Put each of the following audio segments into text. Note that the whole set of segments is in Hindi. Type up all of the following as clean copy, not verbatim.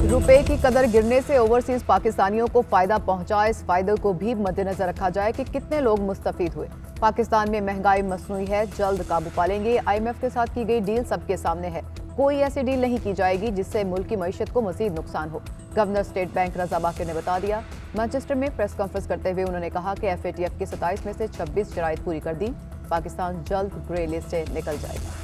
रुपए की कदर गिरने से ओवरसीज पाकिस्तानियों को फायदा पहुंचा। इस फायदे को भी मद्देनजर रखा जाए कि कितने लोग मुस्तफीद हुए। पाकिस्तान में महंगाई मसनूई है, जल्द काबू पा लेंगे। IMF के साथ की गई डील सबके सामने है। कोई ऐसी डील नहीं की जाएगी जिससे मुल्क की मईशत को मजीद नुकसान हो। गवर्नर स्टेट बैंक रजा बाकर ने बता दिया। मैनचेस्टर में प्रेस कॉन्फ्रेंस करते हुए उन्होंने कहा कि FATF की 27 में से 26 शराइत पूरी कर दी। पाकिस्तान जल्द ग्रे लिस्ट से निकल जाएगा।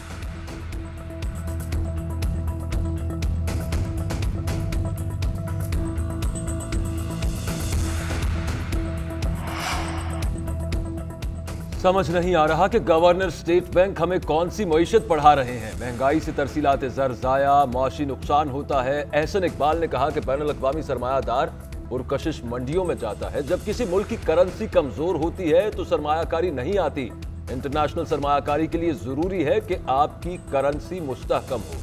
समझ नहीं आ रहा कि गवर्नर स्टेट बैंक हमें कौन सी मईशत पढ़ा रहे हैं। महंगाई से तरसीलात ज़र ज़ाया, मुआशी नुकसान होता है। एहसन इकबाल ने कहा कि बैनुल अक़वामी सरमायादार पुरकशिश मंडियों में जाता है। जब किसी मुल्क की करेंसी कमजोर होती है तो सरमायाकारी नहीं आती। इंटरनेशनल सरमायाकारी के लिए जरूरी है कि आपकी करेंसी मुस्तहकम हो।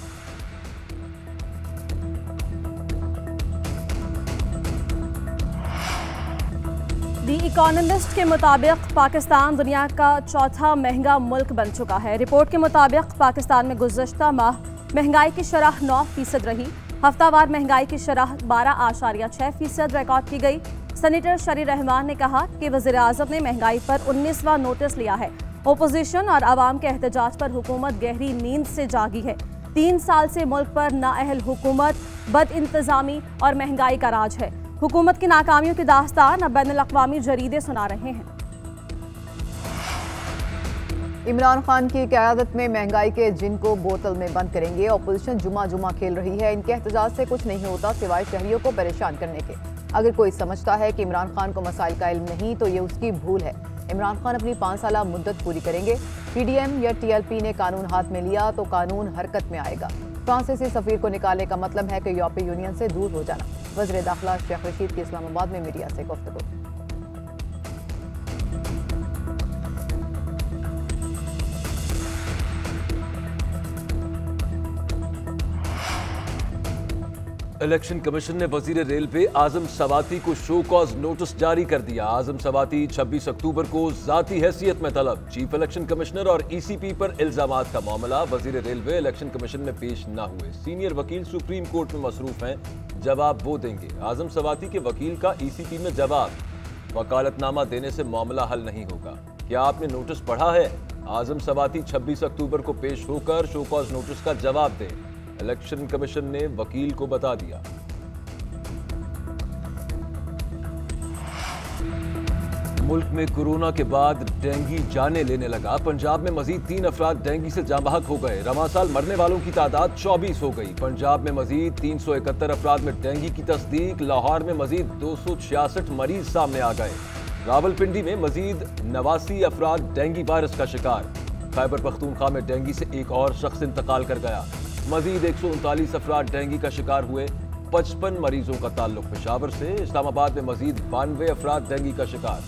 दी इकोनॉमिस्ट के मुताबिक पाकिस्तान दुनिया का चौथा महंगा मुल्क बन चुका है। रिपोर्ट के मुताबिक पाकिस्तान में गुज़श्ता माह महंगाई की शरह 9% रही। हफ्तावार महंगाई की शरह 12.6% रिकॉर्ड की गई। सेनेटर शरी रहमान ने कहा कि वज़ीर-ए-आज़म ने महंगाई पर 19वां नोटिस लिया है। ओपोजिशन और आवाम के एहतजाज पर हुकूमत गहरी नींद से जागी है। 3 साल से मुल्क पर नाअहल हुकूमत, बद इंतजामी और महंगाई का राज है। हुकूमत की नाकामियों की दास्तान अब बैनुल अक़वामी जरीदे सुना रहे हैं। इमरान खान की क़यादत में महंगाई के जिन को बोतल में बंद करेंगे। अपोजिशन जुमा जुमा खेल रही है। इनके एहतजाज से कुछ नहीं होता सिवाय शहरियों को परेशान करने के। अगर कोई समझता है कि इमरान खान को मसाइल का इल्म नहीं तो ये उसकी भूल है। इमरान खान अपनी 5 साला मुद्दत पूरी करेंगे। PDM या TLP ने कानून हाथ में लिया तो कानून हरकत में आएगा। फ्रांसीसी सफीर को निकालने का मतलब है कि यूरोपीय यूनियन से दूर हो जाना। वज़ीर दाखिला शेख रशीद की इस्लामाबाद में मीडिया से गुफ्तगू। इलेक्शन कमीशन ने वजीर रेलवे आजम सवाती को शो कॉज नोटिस जारी कर दिया। आजम सवाती 26 अक्टूबर को जाती हैसियत में तलब। चीफ इलेक्शन कमिश्नर और ECP पर इल्जामात का मामला। वजीर रेलवे इलेक्शन कमीशन में पेश न हुए। सीनियर वकील सुप्रीम कोर्ट में मसरूफ हैं, जवाब वो देंगे। आजम सवाती के वकील का ECP में जवाब। वकालतनामा देने से मामला हल नहीं होगा। क्या आपने नोटिस पढ़ा है? आजम सवाती 26 अक्टूबर को पेश होकर शो कॉज नोटिस का जवाब दें। इलेक्शन कमीशन ने वकील को बता दिया। मुल्क में कोरोना के बाद डेंगू जाने लेने लगा। पंजाब में मजीद 3 अफराद डेंगू से जाँ बहक हो गए। रवां साल मरने वालों की तादाद 24 हो गई। पंजाब में मजीद 371 अफराद में डेंगू की तस्दीक। लाहौर में मजीद 266 मरीज सामने आ गए। रावलपिंडी में मजीद 89 अफराद डेंगू वायरस का शिकार। खैबर पख्तूनख्वा में डेंगू से एक और शख्स इंतकाल कर गया। मजीद 139 अफराद डेंगू का शिकार हुए। 55 मरीजों का ताल्लुक पेशावर से। इस्लामाबाद में मजीद 92 अफराद डेंगू का शिकार।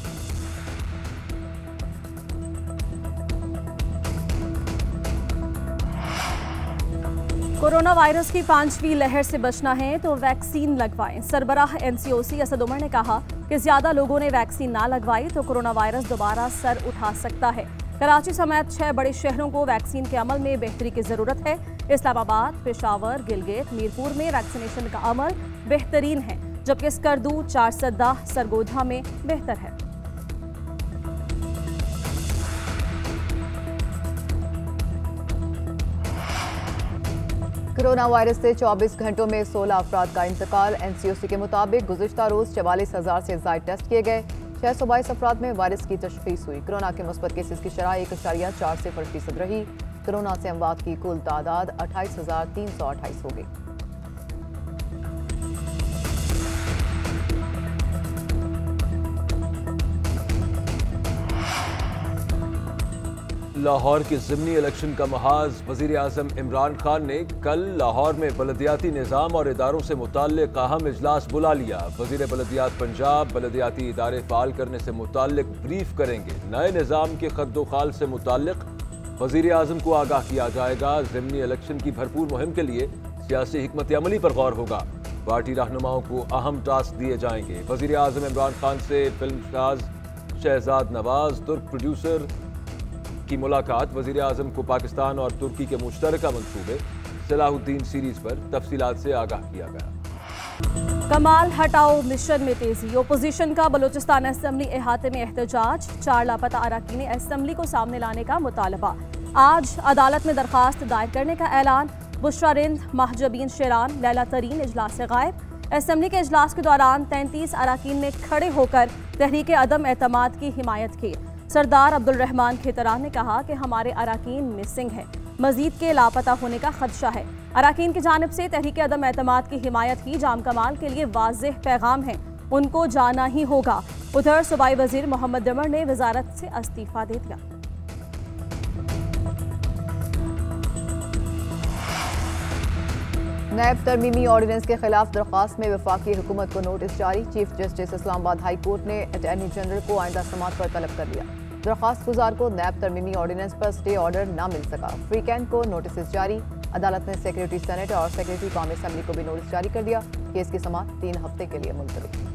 कोरोना वायरस की 5वीं लहर से बचना है तो वैक्सीन लगवाएं। सरबराह NCOC असद उमर ने कहा कि ज्यादा लोगों ने वैक्सीन ना लगवाई तो कोरोना वायरस दोबारा सर उठा सकता है। कराची समेत 6 बड़े शहरों को वैक्सीन के अमल में बेहतरी की जरूरत है। इस्लामाबाद, पेशावर, गिलगित, मीरपुर में वैक्सीनेशन का अमल बेहतरीन है, जबकि स्कर्दू, चारसदा, सरगोधा में बेहतर है। कोरोना वायरस से 24 घंटों में 16 अफराद का इंतकाल। NCOC के मुताबिक गुज़िश्ता रोज 44,000 से ज़ायद टेस्ट किए गए। 622 अफराद में वायरस की तशख़ीस हुई। कोरोना के मुस्बत केसेस की शरह 1.40% रही। कोरोना से अमवात की कुल तादाद 28,328 हो गई। लाहौर के ज़िमनी इलेक्शन का महाज वज़ीर आज़म इमरान खान ने कल लाहौर में बलदियाती निज़ाम और इदारों से मुताल्लिक़ अहम इजलास बुला लिया। वज़ीर बलदियात पंजाब बलदियाती इदारे फ़ाल करने से मुताल्लिक़ ब्रीफ करेंगे। नए निज़ाम के खद्दोखाल से मुताल्लिक़ वज़ीर आज़म को आगाह किया जाएगा। ज़िमनी इलेक्शन की भरपूर मुहिम के लिए सियासी हिकमत अमली पर गौर होगा। पार्टी रहनुमाओं को अहम टास्क दिए जाएंगे। वज़ीर आज़म इमरान खान से फिल्मसाज शहजाद नवाज, तुर्क प्रोड्यूसर की मुलाकात। वज़ीर आज़म को पाकिस्तान और तुर्की के मुश्तरका मंसूबे सलाहुद्दीन सीरीज पर तफसीलात से आगाह किया गया। कमाल हटाओ मिशन में तेजी। ओपोजिशन का बलूचिस्तान असेंबली अहाते में एहतजाज। 4 लापता अरकान असेंबली को सामने लाने का मुतालबा। आज अदालत में दरखास्त दायर करने का ऐलान। बुशरा रिंद, महजबीन शेरान, लैला तरीन इजलास से गायब। असेंबली के इजलास के दौरान 33 अरकान ने खड़े होकर तहरीक अदम एतमाद की हिमायत की। सरदार अब्दुल रहमान खेतरान ने कहा कि हमारे अरकान मिसिंग है, मजीद के लापता होने का खदशा है। अरकान की जानिब से तहरीक अदम एतमाद की हिमायत की जाम कमाल के लिए वाज़ेह पैगाम है, उनको जाना ही होगा। उधर सूबाई वजीर मोहम्मद दमर ने वजारत से इस्तीफा दे दिया। नैब तरमीमी ऑर्डिनेंस के खिलाफ दरख्वास्त में वफाकी हुकूमत को नोटिस जारी। Chief justice Islamabad high court ने अटॉर्नी जनरल को आइंदा समात पर तलब कर लिया। दरख्वास्त गुजार को नैब तरमीमी ऑर्डिनेंस पर स्टे ऑर्डर न मिल सका। फ्रीकैन को नोटिस जारी। अदालत ने सेक्रेटरी सेनेट और सेक्रेटरी कौमी असेंबली को भी नोटिस जारी कर दिया। केस की समात 3 हफ्ते के लिए मुलतवी।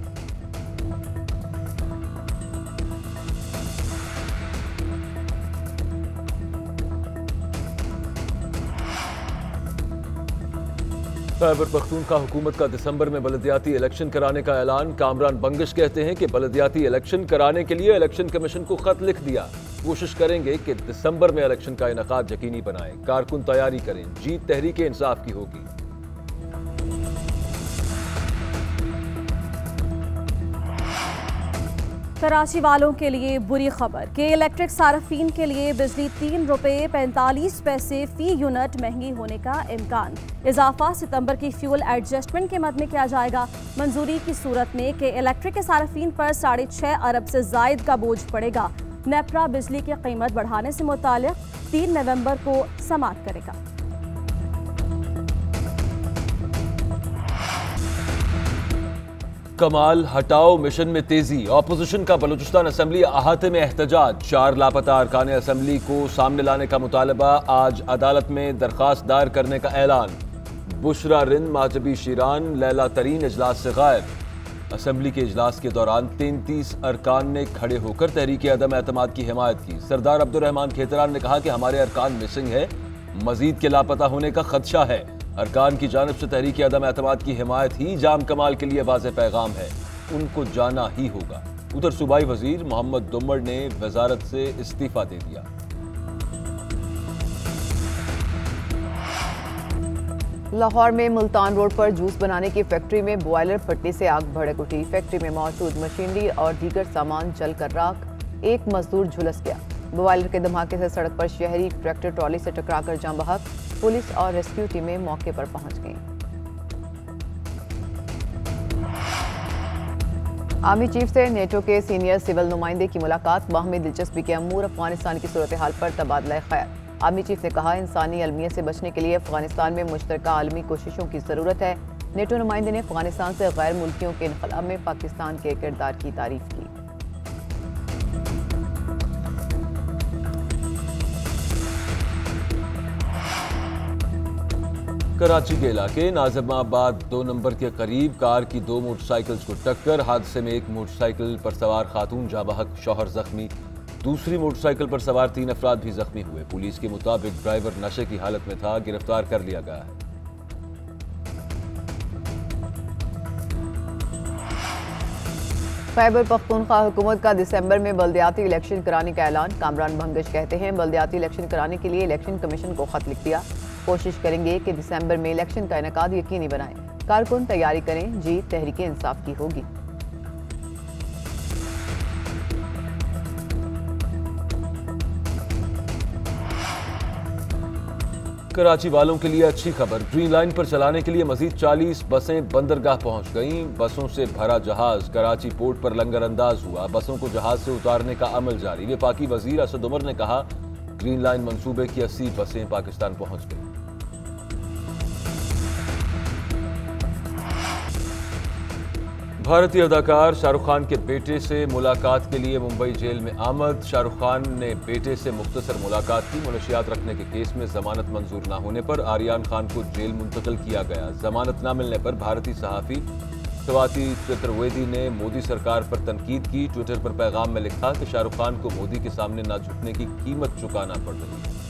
खैबर पख्तूनख्वा हुकूमत का दिसंबर में बलदियाती इलेक्शन कराने का ऐलान। कामरान बंगश कहते हैं कि बलदियाती इलेक्शन कराने के लिए इलेक्शन कमीशन को खत लिख दिया। कोशिश करेंगे कि दिसंबर में इलेक्शन का इनेकाद यकीनी बनाएं। कारकुन तैयारी करें, जीत तहरीक इंसाफ की होगी। कराची वालों के लिए बुरी खबर कि इलेक्ट्रिक सार्फिन के लिए बिजली ₹3.45 फी यूनिट महंगी होने का इम्कान। इजाफा सितंबर की फ्यूल एडजस्टमेंट के मद में किया जाएगा। मंजूरी की सूरत में कि इलेक्ट्रिक के सार्फिन पर 6.5 अरब से जायद का बोझ पड़ेगा। नेपरा बिजली की कीमत बढ़ाने से मुताल्लिक 3 नवंबर को समाअत करेगा। कमाल हटाओ मिशन में तेजी। ऑपोजिशन का बलूचिस्तान असेंबली अहाते में एहतजाज। 4 लापता अरकान असेंबली को सामने लाने का मुतालबा। आज अदालत में दरखास्त दायर करने का ऐलान। बुशरा रिंद, महजबी शेरान, लैला तरीन इजलास से गायब। असेंबली के इजलास के दौरान 33 अरकान ने खड़े होकर तहरीक अदम एतमाद की हिमायत की। सरदार अब्दुल रहमान खेतरान ने कहा कि हमारे अरकान मिसिंग है, मजीद के लापता होने का खदशा है। अरकान की जानिब से तहरीक अदम एतमाद की हिमायत ही जाम कमाल के लिए वाज़ेह पैगाम है, उनको जाना ही होगा। उधर सूबाई वजीर मोहम्मद दमर ने वजारत से इस्तीफा दे दिया। लाहौर में मुल्तान रोड पर जूस बनाने की फैक्ट्री में बॉयलर फटने से आग भड़क उठी। फैक्ट्री में मौजूद मशीनरी और दीगर सामान जलकर राख। एक मजदूर झुलस गया। बॉयलर के धमाके से सड़क पर शहरी ट्रैक्टर ट्रॉली से टकराकर जाम बहक। पुलिस और रेस्क्यू टीमें मौके पर पहुंच गईं। आर्मी चीफ से नेटो के सीनियर सिविल नुमाइंदे की मुलाकात। बाहमी दिलचस्पी के अमूर अफगानिस्तान की सूरत हाल पर तबादला ख्याल। आर्मी चीफ ने कहा, इंसानी अलमियत से बचने के लिए अफगानिस्तान में मुश्तरका आलमी कोशिशों की जरूरत है। नेटो नुमाइंदे ने अफगानिस्तान से गैर मुल्कियों के इनखला में पाकिस्तान के किरदार की तारीफ की। कराची के इलाके नाज़िमाबाद 2 नंबर के करीब कार की 2 मोटरसाइकिल्स को टक्कर। हादसे में एक मोटरसाइकिल पर सवार खातून जाँ बहक, शौहर जख्मी। दूसरी मोटरसाइकिल पर सवार 3 अफराद भी जख्मी हुए। पुलिस के मुताबिक ड्राइवर नशे की हालत में था, गिरफ्तार कर लिया गया है। खैबर पख्तूनख्वा हुकूमत का दिसंबर में बल्दियाती इलेक्शन कराने का ऐलान। कामरान बंगश कहते हैं, बल्दियाती इलेक्शन कराने के लिए इलेक्शन कमीशन को खत लिख दिया। कोशिश करेंगे कि दिसंबर में इलेक्शन का इनेकाद यकीनी बनाएं। कारकुन तैयारी करें, जीत तहरीक इंसाफ की होगी। कराची वालों के लिए अच्छी खबर। ग्रीन लाइन पर चलाने के लिए मजीद 40 बसें बंदरगाह पहुंच गईं। बसों से भरा जहाज कराची पोर्ट पर लंगर अंदाज हुआ। बसों को जहाज से उतारने का अमल जारी। वफाकी वजीर असद उमर ने कहा, ग्रीन लाइन मंसूबे की 80 बसें पाकिस्तान पहुंच गईं। भारतीय अदाकार शाहरुख खान के बेटे से मुलाकात के लिए मुंबई जेल में आमद। शाहरुख खान ने बेटे से मुख्तसर मुलाकात की। मुनशियात रखने के केस में जमानत मंजूर न होने पर आर्यान खान को जेल मुंतकिल किया गया। जमानत न मिलने पर भारतीय सहाफ़ी स्वाति चतुर्वेदी ने मोदी सरकार पर तनकीद की। ट्विटर पर पैगाम में लिखा कि शाहरुख खान को मोदी के सामने न झुकने की कीमत चुकाना पड़ रही है।